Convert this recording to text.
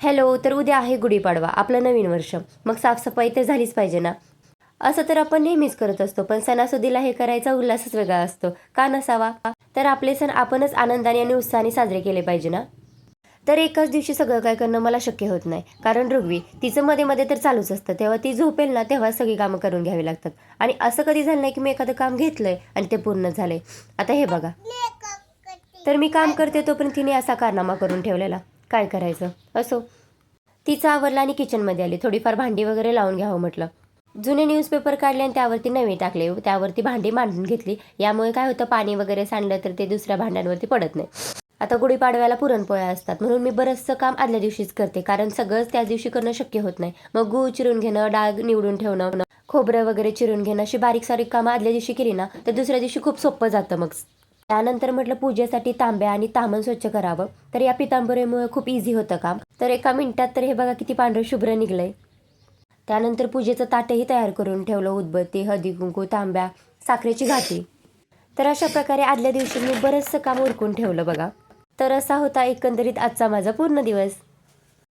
Hello, तर उद्या आहे गुढीपाडवा, आपलं नवीन वर्ष. मग साफसफाई तर झालीच पाहिजे ना. असं तर आपण नेहमीच करत असतो, पण सणासुदीला हे करायचा उल्हासच वेगळा असतो. का नसावा? तर आपले सण आपणच आनंदाने आणि उत्साहाने साजरे केले पाहिजे ना. तर एकाच दिवशी सगळं काय करणं मला शक्य होत नाही, कारण ऋग्वी तिचं मध्ये मध्ये तर चालूच असतं. तेव्हा ती झोपेल ना, तेव्हा सगळी कामं करून घ्यावी लागतात. आणि असं कधी झालं नाही की मी एखादं काम घेतलंय आणि ते पूर्ण झालंय. आता हे बघा, तर मी काम करते तोपर्यंत तिने असा कारनामा करून ठेवलेला. काय करायचं. असो. तिचं आवरलं आणि किचनमध्ये आली. थोडीफार भांडी वगैरे लावून घ्यावं म्हटलं. जुने न्यूजपेपर काढले आणि त्यावरती नवे टाकले. त्यावरती भांडी मांडून घेतली. यामुळे काय होतं, पाणी वगैरे सांडलं तर ते दुसऱ्या भांड्यांवरती पडत नाही. आता गुढीपाडव्याला पुरणपोळ्या असतात, म्हणून मी बरंचसं काम आदल्या दिवशीच करते, कारण सगळंच त्याच दिवशी करणं शक्य होत नाही. मग गूळ चिरून घेणं, डाळ निवडून ठेवणं, खोबरं वगैरे चिरून घेणं, अशी बारीक सारीक कामं आदल्या दिवशी केली ना, तर दुसऱ्या दिवशी खूप सोपं जातं. मग त्यानंतर म्हटलं पूजेसाठी तांब्या आणि तामण स्वच्छ करावं. तर या पितांबरीमुळे खूप इझी होतं काम. तर एका मिनिटात तर हे बघा किती पांढरं शुभ्र निघलंय. त्यानंतर पूजेचं ताटही तयार करून ठेवलं. उदबत्ती, हळदी कुंकू, तांब्या, साखरेची घाटी. तर अशा प्रकारे आदल्या दिवशी मी बरंचसं काम उरकून ठेवलं बघा. तर असा होता एकंदरीत आजचा माझा पूर्ण दिवस.